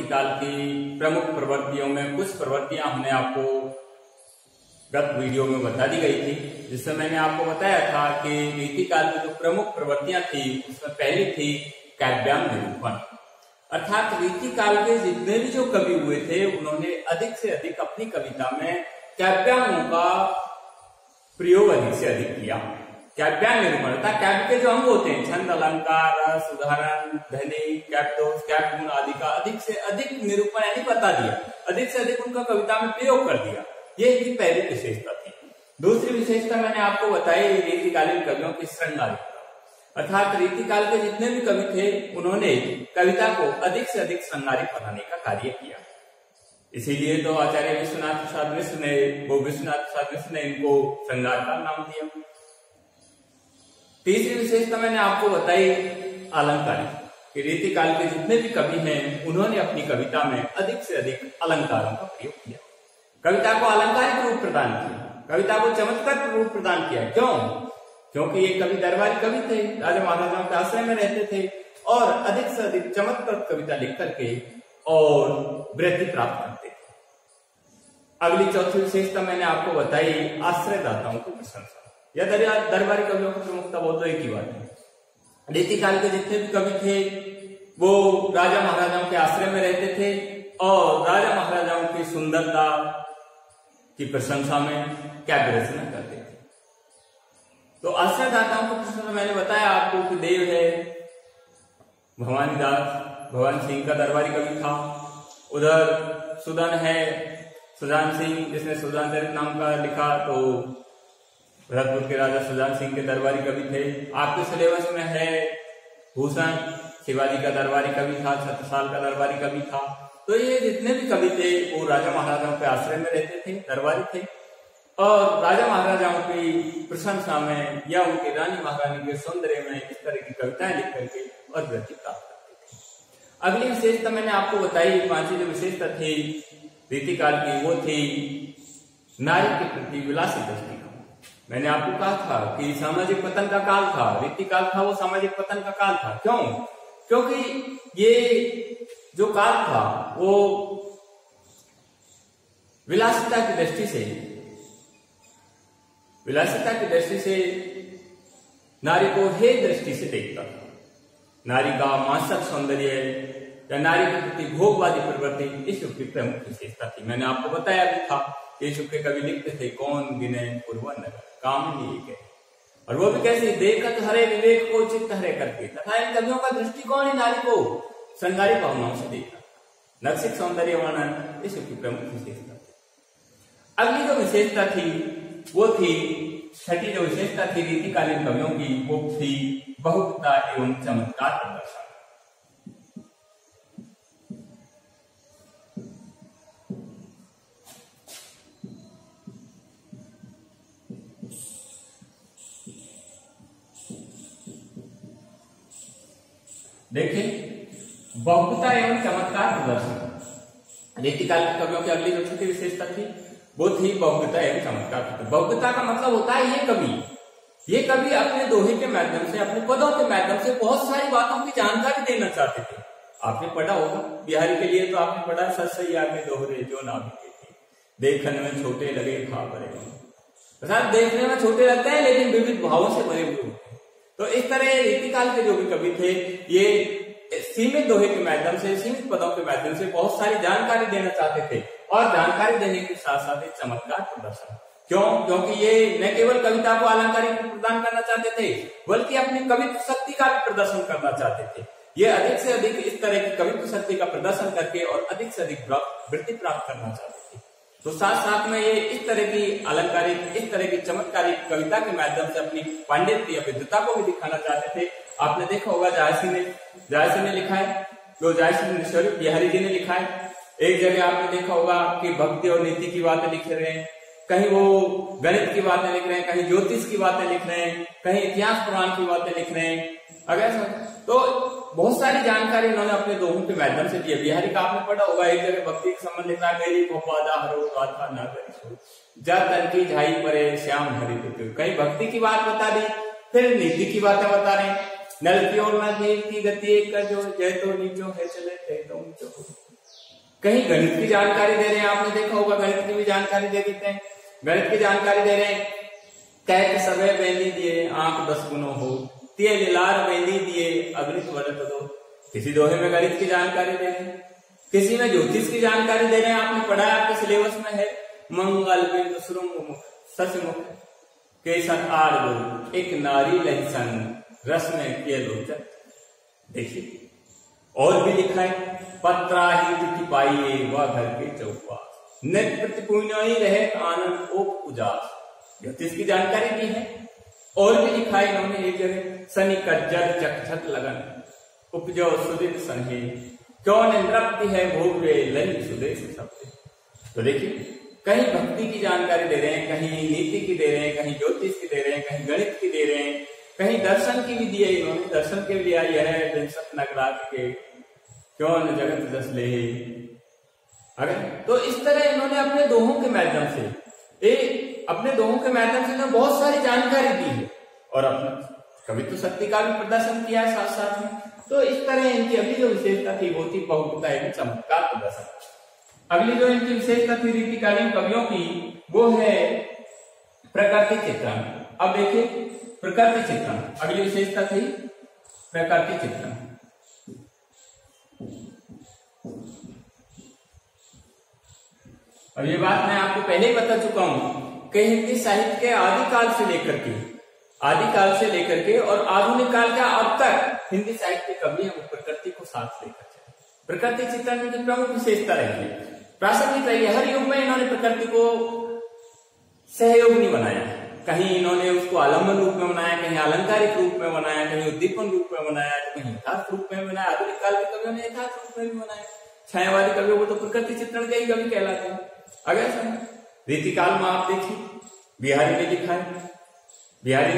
रीतिकाल की प्रमुख प्रवृत्तियों में कुछ प्रवृत्तियां हमने आपको गत वीडियो में बता दी गई थी, जिसमें मैंने आपको बताया था कि रीतिकाल की जो प्रमुख प्रवृत्तियां थी उसमें पहली थी काव्यांग निरूपण। अर्थात रीतिकाल के जितने भी जो कवि हुए थे उन्होंने अधिक से अधिक अपनी कविता में काव्यांगों का प्रयोग अधिक से अधिक किया। काव्यांग निरूपण अर्थात काव्य के जो अंग होते हैं छंद, अलंकार, रस, उदाहरण, ध्वनि, काव्यदोष, काव्य गुण आदि का अधिक से अधिक निरूपण यानी बता दिया, अधिक से अधिक उनका कविता में प्रयोग कर दिया। ये इनकी पहली विशेषता थी। दूसरी विशेषता मैंने आपको बताई रीतिकालीन कवियों की श्रृंगारिकता। अर्थात रीतिकाल के जितने भी कवि थे उन्होंने कविता को अधिक से अधिक श्रृंगारिक बनाने का कार्य किया। इसीलिए तो आचार्य विश्वनाथ प्रसाद मिश्र ने इनको श्रृंगार का नाम दिया। तीसरी विशेषता मैंने आपको बताई अलंकारिक कि रीतिकाल के जितने भी कवि हैं उन्होंने अपनी कविता में अधिक से अधिक अलंकारों का प्रयोग किया, कविता को अलंकारिक रूप प्रदान किया, कविता को चमत्कार रूप प्रदान किया। क्यों? क्योंकि ये कवि दरबारी कवि थे, राजा महाराजाओं के आश्रय में रहते थे और अधिक से अधिक चमत्कार कविता लिख करके और वृद्धि प्राप्त करते थे। अगली चौथी विशेषता मैंने आपको बताई आश्रयदाताओं की प्रशंसा। यह दरबारी कवियों की प्रमुखता बोल तो एक ही बात है। रीतिकाल के जितने भी कवि थे वो राजा महाराजाओं के आश्रय में रहते थे और राजा महाराजाओं की सुंदरता की प्रशंसा में काव्य रचना करते थे। तो आश्रयदाताओं की प्रशंसा मैंने बताया आपको कि देव है भवानी सिंह का दरबारी कवि था। उधर सुदन है सुजान सिंह, जिसने सुजान चरित नाम का लिखा, तो भरतपुर के राजा सुजान सिंह के दरबारी कवि थे। आपके सिलेबस में है भूषण शिवाजी का दरबारी कवि था, छत्रसाल का दरबारी कवि था। तो ये जितने भी कवि थे वो राजा महाराजाओं के आश्रय में रहते थे, दरबारी थे और राजा महाराजाओं की प्रशंसा में या उनकी रानी महारानी के सौंदर्य में इस तरह की कविताएं लिख करके और वृद्धि प्राप्त करते थे। अगली विशेषता मैंने आपको बताई, पांचवी जो विशेषता थी रीतिकाल की वो थी नारी के प्रति विलासी दृष्टि। मैंने आपको कहा था कि सामाजिक पतन का काल था, रीतिकाल था वो सामाजिक पतन का काल था। क्यों? क्योंकि ये जो काल था वो विलासिता की दृष्टि से नारी को हे दृष्टि से देखता था। नारी का मानसिक सौंदर्य या नारी के प्रति भोगवादी प्रवृत्ति इस युग की प्रमुख विशेषता थी। मैंने आपको बताया भी था कि इस युग के कवि लिखते थे कौन गिने पूर्वन नगर कामिनी एक है, और वो भी कैसे देखत हरे विवेक को चित्त हरे करके। तथा इन कवियों का दृष्टिकोण ही नारी को श्रृंगारिक भावनाओं से देखा। नक्सिक सौंदर्य वर्णन इस युग की प्रमुख विशेषता थी। अगली जो विशेषता थी वो थी छठी जो विशेषता थी रीतिकालीन कवियों की, वो थी बहुकता एवं चमत्कार प्रदर्शन। देखिए बहुकता एवं चमत्कार प्रदर्शन रीतिकाल के कवियों की अगली जो छठी विशेषता थी वो थी बहुकता एवं चमत्कार। बहुकता का मतलब होता है ये कवि अपने दोहे के माध्यम से, अपने पदों के माध्यम से बहुत सारी बातों की जानकारी देना चाहते थे। आपने पढ़ा होगा बिहारी के लिए, तो आपने पढ़ा ससैया के दोहरे जो नाभिके थे, देखने में छोटे लगे खा बड़े। अर्थात देखने में छोटे लगते हैं लेकिन विविध भावों से भरे हुए होते हैं। तो इस तरह रीतिकाल के जो भी कवि थे ये सीमित दोहे के माध्यम से, सीमित पदों के माध्यम से बहुत सारी जानकारी देना चाहते थे और जानकारी देने के साथ साथ एक चमत्कार प्रदर्शन। क्यों? क्योंकि ये न केवल कविता को अलंकारिक प्रदान करना चाहते थे बल्कि अपनी कवित्व शक्ति का भी प्रदर्शन करना चाहते थे। ये अधिक से अधिक इस तरह की कवित्व शक्ति का प्रदर्शन करके और अधिक से अधिक वृद्धि प्राप्त करना चाहते थे। तो साथ साथ में ये इस तरह की अलंकारिक, इस तरह की चमत्कारिक कविता के माध्यम से अपनी पांडित्य या विद्वता को भी दिखाना चाहते थे। आपने देखा होगा जायसी ने लिखा है, जो जायसी स्वरूप बिहारी जी ने लिखा है। एक जगह आपने देखा होगा कि भक्ति और नीति की बातें लिख रहे हैं, कहीं वो गणित की बातें लिख रहे हैं, कहीं ज्योतिष की बातें लिख रहे हैं, कहीं इतिहास पुराण की बातें लिख रहे हैं। अगर तो बहुत सारी जानकारी उन्होंने अपने दोहों के माध्यम से दी। बिहारी का आपने पढ़ा होगा, एक जगह भक्ति के संबंध लिखा है, मेरी भोपादा हरो गाथा ना करी जा तन की झाई परे श्याम हरि तो। कहीं भक्ति की बात बता दी, फिर नीति की बातें बता रहे हैं। नल की ओर न देव की गति एक कर जो, जय तो नीचो है चले तय तो ऊंचो। कहीं गणित की जानकारी दे रहे हैं, आपने देखा होगा गणित की भी जानकारी दे देते हैं। गणित की जानकारी दे रहे हैं, कैक सवे बेंदी दिए आंख 10 गुनो हो, तिये लिलार बेंदी दिए अगणित वर्त दो। किसी दोहे में गणित की जानकारी दे रहे हैं, किसी में ज्योतिष की जानकारी दे रहे हैं। आपने पढ़ा है, आपके सिलेबस में है, मंगल बिंदु श्रुंग मुख सचमुख केसर आड़ गो, एक नारी लहसन रस में किए लोचन। देखिए और भी लिखा है, पत्राहित पाइए वह घर के चौपास, नित प्रतिपूर्ण रहे आनंद ओप उजास। ज्योतिष की जानकारी दी है। और भी लिखा है इन्होंने एक जगह, शनि कज्जल चकचक लगन उपजो सुदित सन्हे, क्यों नृप्ति है भोगवे ललित सुदेश सबसे। तो देखिए कहीं भक्ति की जानकारी दे रहे हैं, कहीं नीति की दे रहे हैं, कहीं ज्योतिष की दे रहे हैं, कहीं गणित की दे रहे हैं, कहीं दर्शन की भी दी है इन्होंने। दर्शन के लिए आई है विंशत नगराज के क्यों न जगत दस ले। अगर तो इस तरह इन्होंने अपने दोहों के माध्यम से अपने दोहों के माध्यम से इन्होंने बहुत सारी जानकारी दी है और अपना कवित्व शक्ति का भी प्रदर्शन किया है साथ साथ में। तो इस तरह इनकी अगली जो विशेषता थी वो थी बहुमुखता एवं चमत्कार प्रदर्शन। अगली जो इनकी विशेषता थी रीतिकालीन कवियों की वो है प्रकृति चित्रण। अब देखिए प्रकृति चित्रण, अगली विशेषता थी प्रकृति चित्रण। अब ये बात मैं आपको पहले ही बता चुका हूं कि हिंदी साहित्य के आदिकाल से लेकर के और आधुनिक काल का अब तक हिंदी साहित्य के कवि हैं वो प्रकृति को साथ लेकर चले। प्रकृति चित्रण में प्रमुख विशेषता रही है, प्रासंगिक रही है। हर युग में इन्होंने प्रकृति को सहयोगिनी बनाया, कहीं इन्होंने उसको आलम्बन रूप में बनाया, कहीं अलंकारिक रूप में बनाया, कहीं उद्दीपन रूप में बनाया, तो कहीं यथार्थ रूप में बनाया। आधुनिक काल के कवियों ने यथार्थ रूप में भी बनाया। छायावादी कवियों को तो प्रकृति चित्रण के ही कवि कहलाते हैं। अगर रीतिकाल में आप देखिए बिहारी ने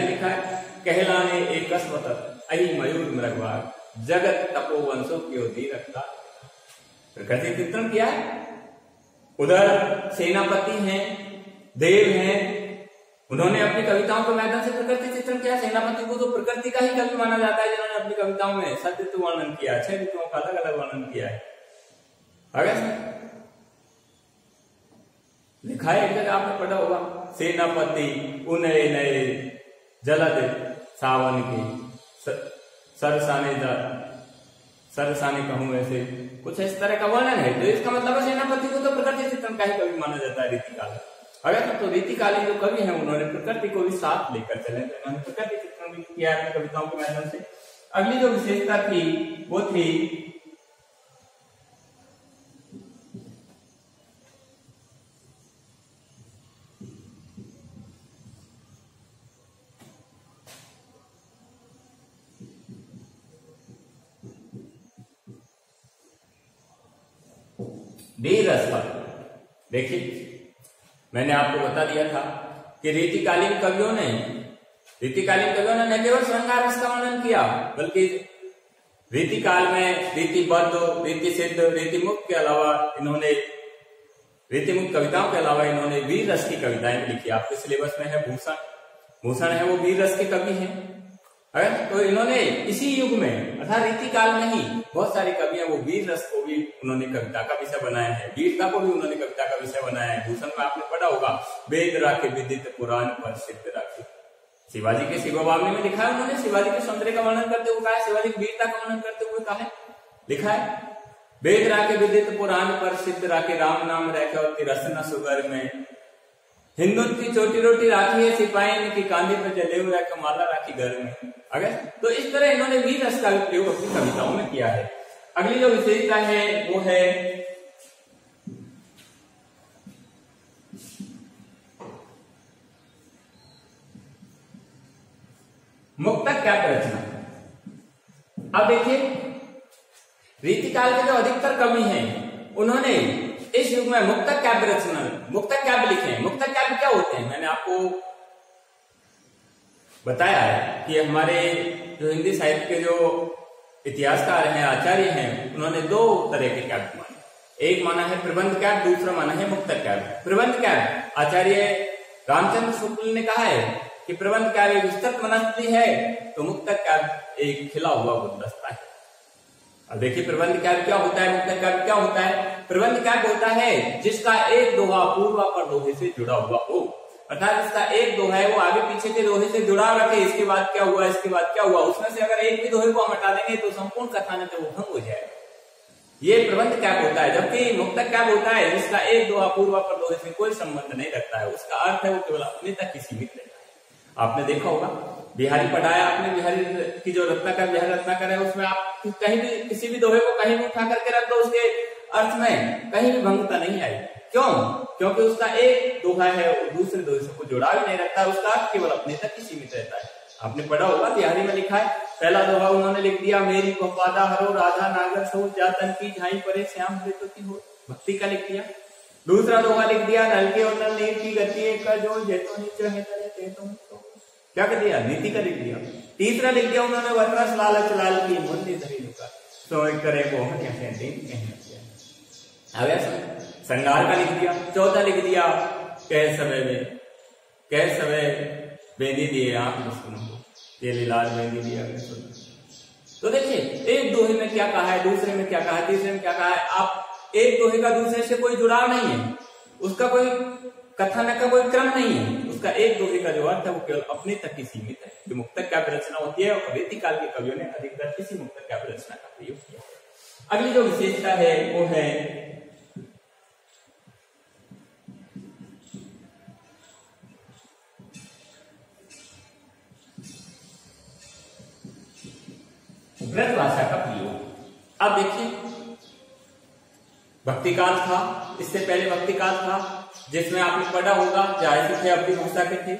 लिखा है, कहलाने एक कसवत अहि मयूर मृगवाग जगत तपोवंशों की ओर रखता। प्रकृति चित्रण क्या है? उधर सेनापति हैं, देव हैं, उन्होंने अपनी कविताओं के माध्यम से प्रकृति चित्रण किया। सेनापति को तो प्रकृति का ही कवि माना जाता है, जिन्होंने अपनी कविताओं में सत्य ऋतु वर्णन किया, 6 ऋतुओं का अलग अलग वर्णन किया है। अगर लिखा है एक जगह आपने पढ़ा होगा, सेनापति उनय नए जलद सावन की सरसाने कहूं ऐसे कुछ इस तरह का वर्णन है। तो इसका मतलब है सेनापति को तो प्रकृति चित्रण का ही कवि माना जाता है रीतिकाल। अगर तो रीतिकालीन जो कवि हैं उन्होंने प्रकृति को भी साथ लेकर चले, तो उन्होंने प्रकृति चित्रण भी किया है अपनी कविताओं के माध्यम से। अगली जो विशेषता थी वो थी वीर रस पर। देखिए मैंने आपको बता दिया था कि रीतिकालीन कवियों ने न केवल श्रृंगार रस का वर्णन किया, बल्कि रीतिकाल में रीतिबद्ध, रीति सिद्ध, रीतिमुक्त के अलावा इन्होंने रीतिमुक्त कविताओं के अलावा इन्होंने वीर रस की कविताएं लिखी। आपके सिलेबस में है भूषण है, वो वीर रस के कवि हैं। तो इन्होंने इसी युग में अर्थात रीतिकाल में ही बहुत सारे कवि हैं वो वीर रस को भी उन्होंने कविता का विषय बनाया है, वीरता को भी उन्होंने कविता का विषय बनाया है। भूषण में आपने पढ़ा होगा, वेद राखे विदित पुराण पर सिद्ध राखे। शिवाजी के शिवबावली में लिखा है, उन्होंने शिवाजी के सौंदर्य का वर्णन करते हुए कहा है, शिवाजी की वीरता का वर्णन करते हुए कहा है, लिखा है, वेद राखे विदित पुराण पर सिद्ध राखे, राम नाम रखे और रस न सुगर में, हिंदुत्व की छोटी रोटी राखी है सिपाही की कांधे पर जले हुए माला राखी घर में। अगर तो इस तरह इन्होंने वीर रस का प्रयोग अपनी कविताओं में किया है। अगली जो विशेषता है वो है मुक्तक काव्य रचना। अब देखिए रीतिकाल के जो अधिकतर कवि हैं उन्होंने इस युग में मुक्तक काव्य रचना, मुक्तक काव्य लिखे हैं। मुक्तक काव्य क्या होते हैं? मैंने आपको बताया है कि हमारे जो हिंदी साहित्य के जो इतिहासकार हैं, आचार्य हैं, उन्होंने 2 तरह के काव्य माने। एक माना है प्रबंध काव्य, दूसरा माना है मुक्तक काव्य। प्रबंध काव्य आचार्य रामचंद्र शुक्ल ने कहा है कि प्रबंध काव्य विस्तृत वनस्पति है, तो मुक्तक काव्य एक खिला हुआ गुलदस्ता है। अब देखिए प्रबंध काव्य क्या होता है, मुक्तक काव्य क्या होता है। प्रबंध काव्य होता है जिसका एक दोहा पूर्वापर दोहे से जुड़ा हुआ हो, अर्थात इसका एक दोहा है वो आगे पीछे के दोहे से जुड़ा रखे, इसके बाद क्या हुआ, इसके बाद क्या हुआ, उसमें से अगर एक भी दोहे को हम हटा देंगे तो संपूर्ण कथानक वो भंग हो जाएगा। ये प्रबंध काव्य होता है। जबकि मुक्तक काव्य होता है जिसका एक दोहा पूर्वापर दोहे से कोई संबंध नहीं रखता है, उसका अर्थ है वो केवल अपने तक ही सीमित रहता है। आपने देखा होगा बिहारी पढ़ाया आपने, बिहारी की जो रत्नाकर बिहारी रत्नाकर है उसमें आप कहीं भी किसी भी दोहे को कहीं भी उठा करके रख दो, उसके अर्थ में कहीं भी भंगता नहीं आई। क्यों? क्योंकि उसका एक दोहा है दूसरे दोहे से कोई जुड़ा भी नहीं रखता, उसका अर्थ केवल अपने तक ही सीमित रहता है। आपने पढ़ा होगा बिहारी में लिखा है, पहला दोहा उन्होंने लिख दिया, मेरी वफादा हरो राधा नागर सो जातन की झाई परे श्याम की हो, भक्ति का लिख दिया। दूसरा दोहा लिख दिया, नलके और नल नीर की गति का जो जैतो नीचे है तले तुम तो क्या कर दिया, नीति का लिख दिया। तीसरा लिख दिया उन्होंने वनरस लालच लाल की मुंडी धरी लुका सो करे वो संगार का लिख दिया। चौथा लिख दिया, कह समय बेंदी दिए आप तेली लाल बेंदी दिया। तो देखिए एक दोहे में क्या कहा है, दूसरे में क्या कहा है, तीसरे में क्या कहा है। आप एक दोहे का दूसरे से कोई जुड़ाव नहीं है, उसका कोई कथानक का कोई क्रम नहीं है, उसका एक दोहे का जो अर्थ है वो केवल अपने तक ही सीमित है। जो मुक्तक काव्य रचना होती है और रीतिकाल के कवियों ने अधिकतर इसी मुक्तक काव्य रचना का प्रयोग किया। अगली जो विशेषता है वो है ब्रज भाषा का प्रयोग। अब देखिए भक्तिकाल था, इससे पहले भक्तिकाल था जिसमें आपने पढ़ा होगा जायसी थे अवधी भाषा के थे,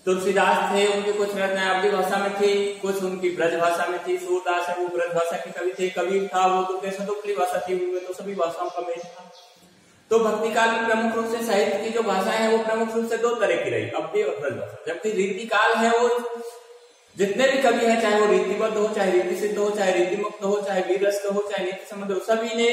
तुलसीदास थे उनकी कुछ रचनाएं अवधी भाषा में थी, कुछ उनकी ब्रज भाषा में थी। सूरदास है वो ब्रज भाषा के कवि थे, कबीर था वो तो सदुपली भाषा थी, तो सभी भाषाओं का मेल था। तो भक्तिकाल में प्रमुख रूप से साहित्य की जो भाषाएं है वो प्रमुख रूप से दो तरह की रही, अवधी और ब्रज भाषा। जबकि रीतिकाल है वो जितने भी कवि हैं, चाहे वो रीतिबद्ध हो, चाहे रीति सिद्ध हो, चाहे रीति मुक्त हो, चाहे वीरस्थ हो, चाहे नीति संबंध हो, सभी ने